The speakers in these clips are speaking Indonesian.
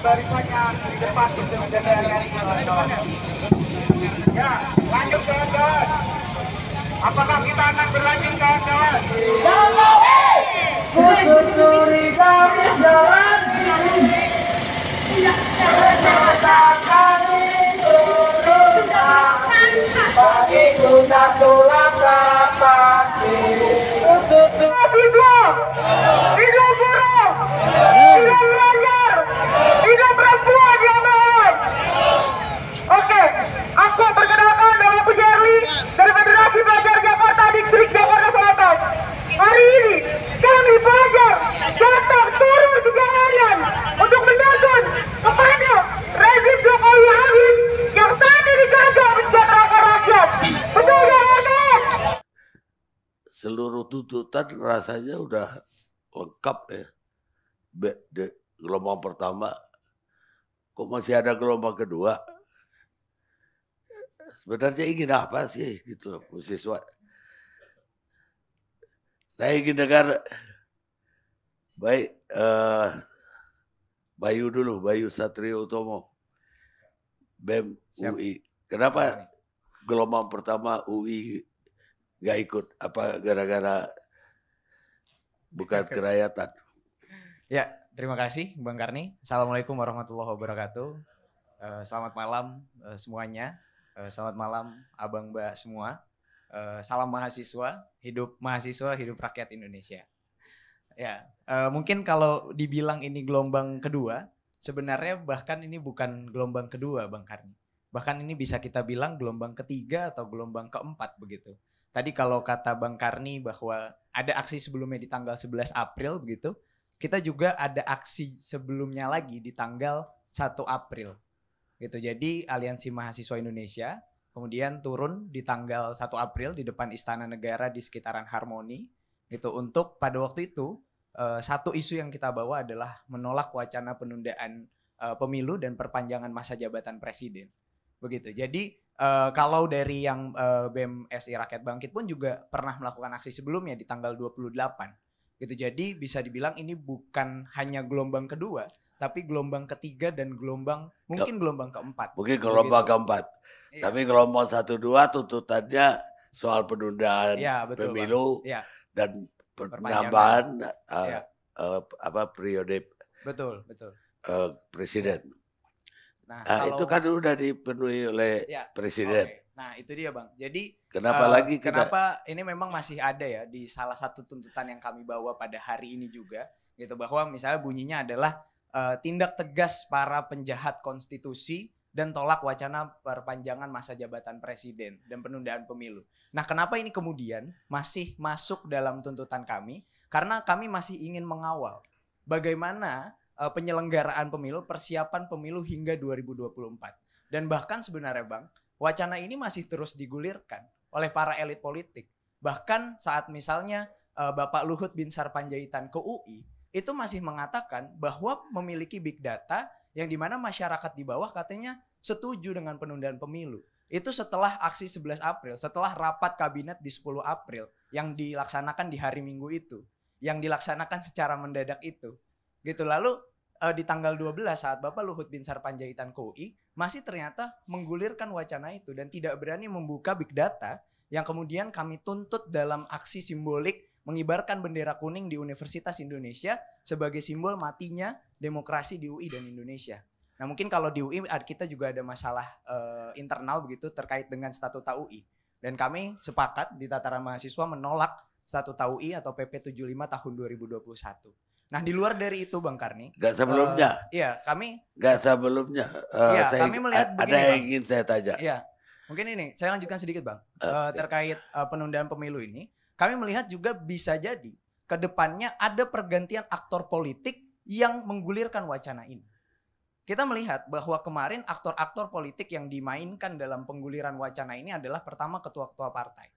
barisannya di depan untuk DPR RI. Ya, lanjut kawan-kawan. Apakah kita akan berlanjut kawan-kawan? Kususuri garis jalan. Kami Indonesia bagi kita langkah pasti. Mahasiswa, hidup buruh, hidup pelajar, hidup perempuan yang mohon. Oke, aku perkenalkan nama aku Shirley dari Federasi Pelajar Jakarta Distrik Jakarta Selatan. Hari ini kami pelajar datang turun ke jalanan untuk menuntut kepada rezim Jokowi Amin yang saat ini gagal mensejahterakan rakyat. Betul kawan-kawan? Seluruh tuntutan rasanya udah lengkap ya. Gelombang pertama, kok masih ada gelombang kedua? Sebenarnya ingin apa sih gitu mahasiswa? Saya ingin dengar baik Bayu Satrio Utomo, BEM Siap. UI. Kenapa gelombang pertama UI nggak ikut? Apa gara-gara bukan kerakyatan? Ya, terima kasih Bang Karni. Assalamualaikum warahmatullahi wabarakatuh. Selamat malam semuanya. Selamat malam abang mbak semua. Salam mahasiswa, hidup rakyat Indonesia. Ya, mungkin kalau dibilang ini gelombang kedua, sebenarnya bahkan ini bukan gelombang kedua Bang Karni. Bahkan ini bisa kita bilang gelombang ketiga atau gelombang keempat begitu. Tadi kalau kata Bang Karni bahwa ada aksi sebelumnya di tanggal 11 April begitu, kita juga ada aksi sebelumnya lagi di tanggal 1 April. Gitu. Jadi Aliansi Mahasiswa Indonesia kemudian turun di tanggal 1 April di depan Istana Negara di sekitaran Harmoni gitu untuk pada waktu itu satu isu yang kita bawa adalah menolak wacana penundaan pemilu dan perpanjangan masa jabatan presiden. Begitu. Jadi kalau dari yang BEM SI Rakyat Bangkit pun juga pernah melakukan aksi sebelumnya di tanggal 28. Gitu. Jadi bisa dibilang ini bukan hanya gelombang kedua, tapi gelombang ketiga dan gelombang keempat. Mungkin gelombang keempat. Iya. Tapi gelombang 1-2 tuntutannya soal penundaan pemilu dan penambahan periode presiden. Nah, itu kan udah dipenuhi oleh presiden. Okay. Nah, itu dia Bang. Jadi kenapa ini memang masih ada ya di salah satu tuntutan yang kami bawa pada hari ini juga gitu, bahwa misalnya bunyinya adalah tindak tegas para penjahat konstitusi dan tolak wacana perpanjangan masa jabatan presiden dan penundaan pemilu. Nah, kenapa ini kemudian masih masuk dalam tuntutan kami? Karena kami masih ingin mengawal bagaimana penyelenggaraan pemilu, persiapan pemilu hingga 2024. Dan bahkan sebenarnya Bang, wacana ini masih terus digulirkan oleh para elit politik. Bahkan saat misalnya Bapak Luhut Binsar Panjaitan ke UI, itu masih mengatakan bahwa memiliki big data yang dimana masyarakat di bawah katanya setuju dengan penundaan pemilu. Itu setelah aksi 11 April, setelah rapat kabinet di 10 April yang dilaksanakan di hari Minggu itu, yang dilaksanakan secara mendadak itu. Gitu. Lalu di tanggal 12 saat Bapak Luhut Binsar Panjaitan ke UI masih ternyata menggulirkan wacana itu dan tidak berani membuka big data yang kemudian kami tuntut dalam aksi simbolik mengibarkan bendera kuning di Universitas Indonesia sebagai simbol matinya demokrasi di UI dan Indonesia. Nah, mungkin kalau di UI kita juga ada masalah internal begitu terkait dengan statuta UI. Dan kami sepakat di tataran mahasiswa menolak statuta UI atau PP 75 tahun 2021. Nah, di luar dari itu Bang Karni. Gak sebelumnya. Kami melihat begini, ada yang ingin saya tanya. Iya. Mungkin ini saya lanjutkan sedikit Bang. Terkait penundaan pemilu ini. Kami melihat juga bisa jadi ke depannya ada pergantian aktor politik yang menggulirkan wacana ini. Kita melihat bahwa kemarin aktor-aktor politik yang dimainkan dalam pengguliran wacana ini adalah pertama ketua-ketua partai.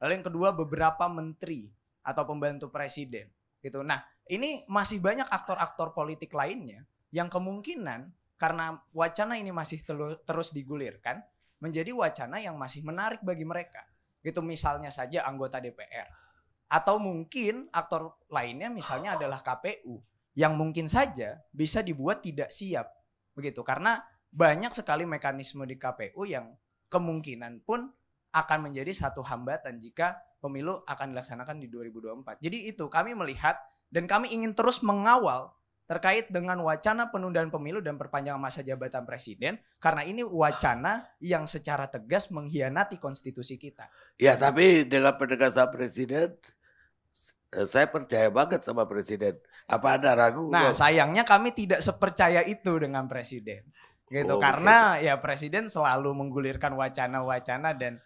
Lalu yang kedua beberapa menteri atau pembantu presiden. Gitu. Nah, ini masih banyak aktor-aktor politik lainnya yang kemungkinan karena wacana ini masih terus digulirkan menjadi wacana yang masih menarik bagi mereka. Gitu, misalnya saja anggota DPR. Atau mungkin aktor lainnya misalnya adalah KPU yang mungkin saja bisa dibuat tidak siap begitu. Karena banyak sekali mekanisme di KPU yang kemungkinan pun akan menjadi satu hambatan jika pemilu akan dilaksanakan di 2024. Jadi itu kami melihat dan kami ingin terus mengawal terkait dengan wacana penundaan pemilu dan perpanjangan masa jabatan presiden, karena ini wacana yang secara tegas mengkhianati konstitusi kita. Ya, tapi dengan penegasan presiden, saya percaya banget sama presiden. Apa Anda ragu? Nah, sayangnya kami tidak sepercaya itu dengan presiden. Gitu, karena ya presiden selalu menggulirkan wacana-wacana dan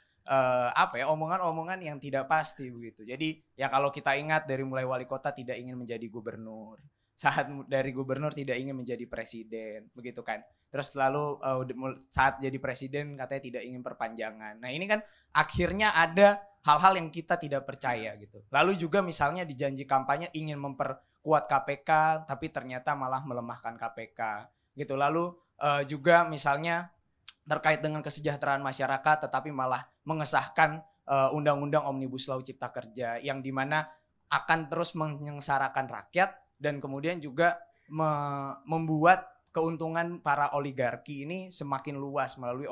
omongan-omongan yang tidak pasti begitu. Jadi ya kalau kita ingat dari mulai wali kota tidak ingin menjadi gubernur, saat dari gubernur tidak ingin menjadi presiden, begitu kan. Terus lalu saat jadi presiden katanya tidak ingin perpanjangan. Nah ini kan akhirnya ada hal-hal yang kita tidak percaya gitu. Lalu juga misalnya di janji kampanye ingin memperkuat KPK, tapi ternyata malah melemahkan KPK gitu. Lalu juga misalnya terkait dengan kesejahteraan masyarakat, tetapi malah mengesahkan undang-undang Omnibus Law Cipta Kerja yang dimana akan terus menyengsarakan rakyat dan kemudian juga membuat keuntungan para oligarki ini semakin luas melalui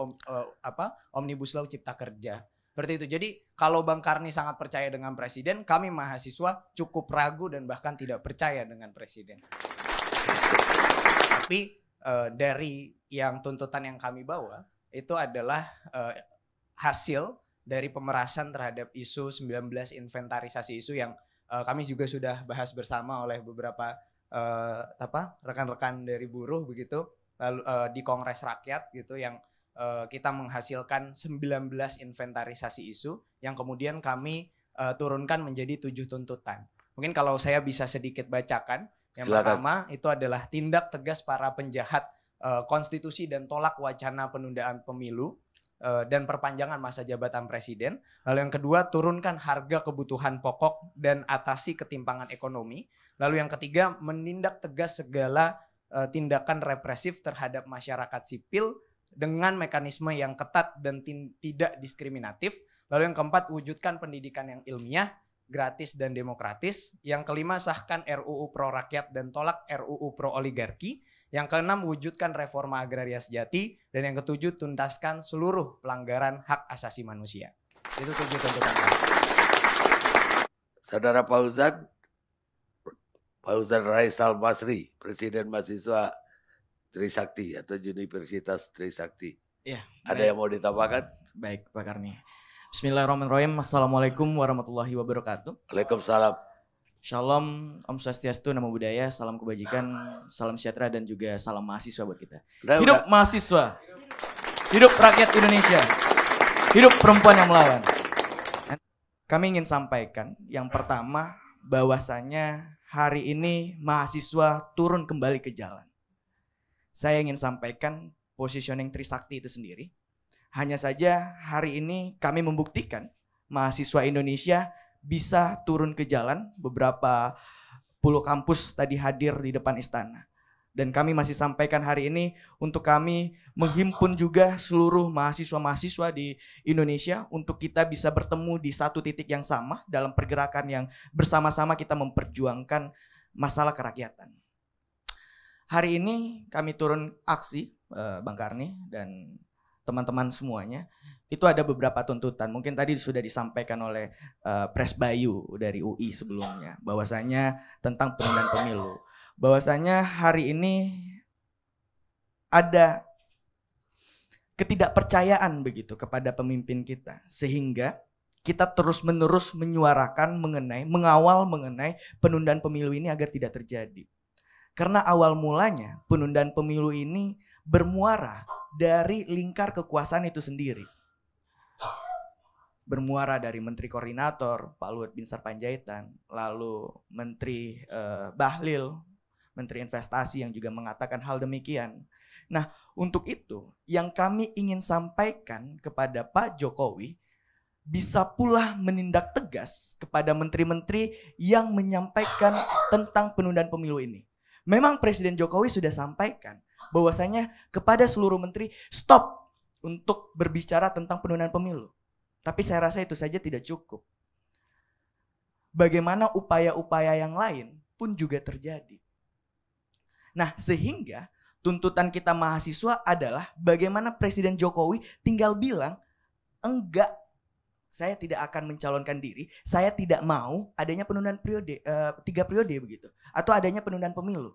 Omnibus Law Cipta Kerja. Seperti itu. Jadi kalau Bang Karni sangat percaya dengan presiden, kami mahasiswa cukup ragu dan bahkan tidak percaya dengan presiden. Tapi dari yang tuntutan yang kami bawa itu adalah hasil dari pemerasan terhadap isu 19 inventarisasi isu yang kami juga sudah bahas bersama oleh beberapa rekan-rekan dari buruh begitu, lalu di Kongres Rakyat gitu, yang kita menghasilkan 19 inventarisasi isu yang kemudian kami turunkan menjadi 7 tuntutan. Mungkin kalau saya bisa sedikit bacakan. Yang pertama itu adalah tindak tegas para penjahat konstitusi dan tolak wacana penundaan pemilu dan perpanjangan masa jabatan presiden. Lalu yang kedua, turunkan harga kebutuhan pokok dan atasi ketimpangan ekonomi. Lalu yang ketiga, menindak tegas segala tindakan represif terhadap masyarakat sipil dengan mekanisme yang ketat dan tidak diskriminatif. Lalu yang keempat, wujudkan pendidikan yang ilmiah, gratis dan demokratis. Yang kelima, sahkan RUU Pro Rakyat dan tolak RUU Pro Oligarki. Yang keenam, wujudkan reforma agraria sejati. Dan yang ketujuh, tuntaskan seluruh pelanggaran hak asasi manusia. Itu 7 tuntutan. Saudara Fauzan Raisal Masri, Presiden Mahasiswa Trisakti atau Universitas Trisakti. Ya, ada yang mau ditambahkan? Baik, Pak Karni. Bismillahirrahmanirrahim. Assalamualaikum warahmatullahi wabarakatuh. Waalaikumsalam. Shalom, Om Swastiastu, Namo Buddhaya, salam kebajikan, salam sejahtera dan juga salam mahasiswa buat kita. Hidup mahasiswa, hidup rakyat Indonesia, hidup perempuan yang melawan. Kami ingin sampaikan yang pertama bahwasanya hari ini mahasiswa turun kembali ke jalan. Saya ingin sampaikan positioning Trisakti itu sendiri. Hanya saja hari ini kami membuktikan mahasiswa Indonesia bisa turun ke jalan. Beberapa puluh kampus tadi hadir di depan istana. Dan kami masih sampaikan hari ini untuk kami menghimpun juga seluruh mahasiswa-mahasiswa di Indonesia untuk kita bisa bertemu di satu titik yang sama dalam pergerakan yang bersama-sama kita memperjuangkan masalah kerakyatan. Hari ini kami turun aksi, Bang Karni dan teman-teman semuanya, itu ada beberapa tuntutan. Mungkin tadi sudah disampaikan oleh Pres Bayu dari UI sebelumnya, bahwasanya tentang penundaan pemilu. Bahwasanya hari ini ada ketidakpercayaan begitu kepada pemimpin kita, sehingga kita terus-menerus menyuarakan mengawal mengenai penundaan pemilu ini agar tidak terjadi. Karena awal mulanya penundaan pemilu ini bermuara dari lingkar kekuasaan itu sendiri. Bermuara dari Menteri Koordinator Pak Luhut Binsar Panjaitan, lalu Menteri Bahlil, Menteri Investasi yang juga mengatakan hal demikian. Nah, untuk itu yang kami ingin sampaikan kepada Pak Jokowi, bisa pula menindak tegas kepada menteri-menteri yang menyampaikan tentang penundaan pemilu ini. Memang Presiden Jokowi sudah sampaikan bahwasanya kepada seluruh menteri stop untuk berbicara tentang penundaan pemilu. Tapi saya rasa itu saja tidak cukup. Bagaimana upaya-upaya yang lain pun juga terjadi. Nah, sehingga tuntutan kita mahasiswa adalah bagaimana Presiden Jokowi tinggal bilang, enggak, saya tidak akan mencalonkan diri, saya tidak mau adanya penundaan periode, 3 periode begitu, atau adanya penundaan pemilu.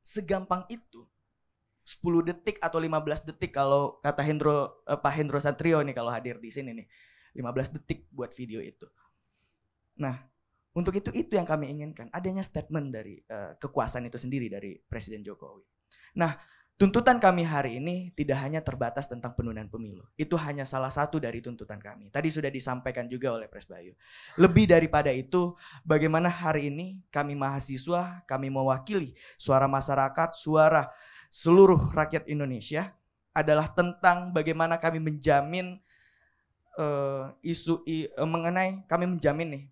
Segampang itu. 10 detik atau 15 detik kalau kata Pak Hendro Satrio nih kalau hadir di sini nih. 15 detik buat video itu. Nah, untuk itu yang kami inginkan, adanya statement dari kekuasaan itu sendiri dari Presiden Jokowi. Nah, tuntutan kami hari ini tidak hanya terbatas tentang penundaan pemilu. Itu hanya salah satu dari tuntutan kami. Tadi sudah disampaikan juga oleh Pres Bayu. Lebih daripada itu, bagaimana hari ini kami mahasiswa, kami mewakili suara masyarakat, suara seluruh rakyat Indonesia adalah tentang bagaimana kami menjamin mengenai kami menjamin nih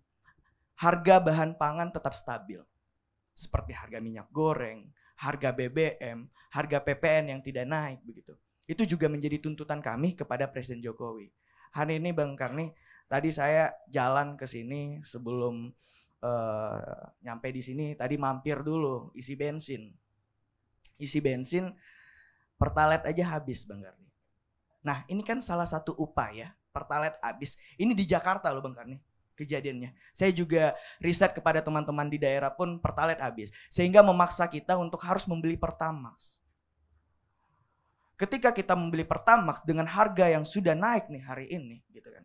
harga bahan pangan tetap stabil. Seperti harga minyak goreng, harga BBM, harga PPN yang tidak naik begitu. Itu juga menjadi tuntutan kami kepada Presiden Jokowi. Hari ini Bang Karni, tadi saya jalan ke sini sebelum nyampe di sini tadi mampir dulu isi bensin. Isi bensin Pertalite aja habis Bang Karni. Nah, ini kan salah satu upaya Pertalite habis. Ini di Jakarta loh Bang Karni. Kejadiannya. Saya juga riset kepada teman-teman di daerah pun Pertalite habis. Sehingga memaksa kita untuk harus membeli Pertamax. Ketika kita membeli Pertamax dengan harga yang sudah naik nih hari ini gitu kan.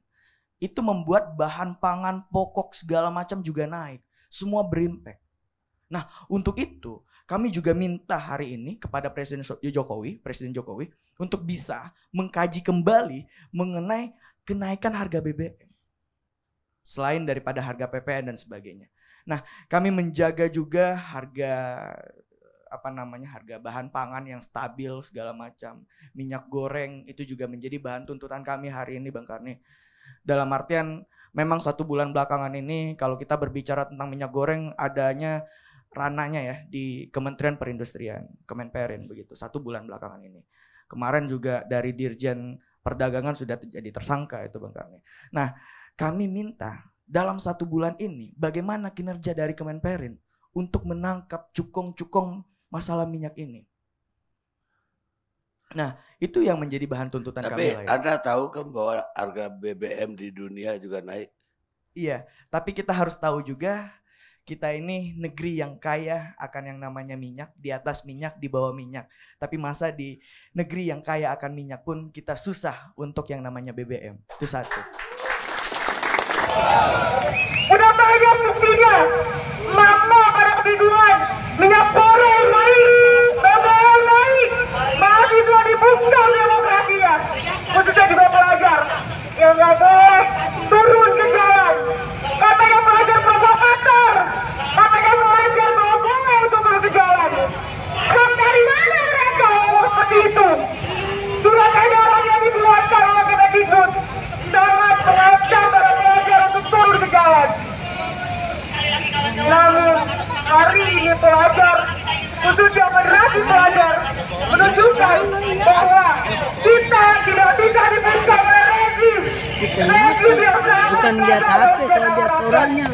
Itu membuat bahan pangan pokok segala macam juga naik. Semua berimpact. Nah, untuk itu kami juga minta hari ini kepada Presiden Jokowi untuk bisa mengkaji kembali mengenai kenaikan harga BBM. Selain daripada harga PPN dan sebagainya. Nah, kami menjaga juga harga harga bahan pangan yang stabil segala macam. Minyak goreng itu juga menjadi bahan tuntutan kami hari ini Bang Karni. Dalam artian memang 1 bulan belakangan ini kalau kita berbicara tentang minyak goreng adanya ranahnya ya di Kementerian Perindustrian, Kemenperin begitu. 1 bulan belakangan ini. Kemarin juga dari Dirjen Perdagangan sudah jadi tersangka itu Bang Karni. Nah, kami minta dalam 1 bulan ini bagaimana kinerja dari Kemenperin untuk menangkap cukong-cukong masalah minyak ini. Nah, itu yang menjadi bahan tuntutan kami. Tapi Anda tahu kan bahwa harga BBM di dunia juga naik? Iya, tapi kita harus tahu juga kita ini negeri yang kaya akan yang namanya minyak, di atas minyak, di bawah minyak. Tapi masa di negeri yang kaya akan minyak pun kita susah untuk yang namanya BBM. Itu satu. Udah banyak buktinya. Mama pada kebingungan. Minyak goreng naik, BBM naik. Mahasiswa dibuncang demokrasinya. Khususnya juga pelajar. Yang nggak boleh turun ke jalan. Katanya pelajar provokator. Katanya pelajar bawa bunga untuk turun ke jalan. Hak dari mana mereka ngomong seperti itu? Surat edaran yang dikeluarkan oleh Kemendikbud sangat mengancam para pelajar untuk turun ke jalan. Namun hari ini pelajar, khususnya generasi pelajar, menunjukkan bahwa kita tidak bisa dibuncang oleh rezim. Rezim yang sangat bukan lihat HP, saya lihat orangnya.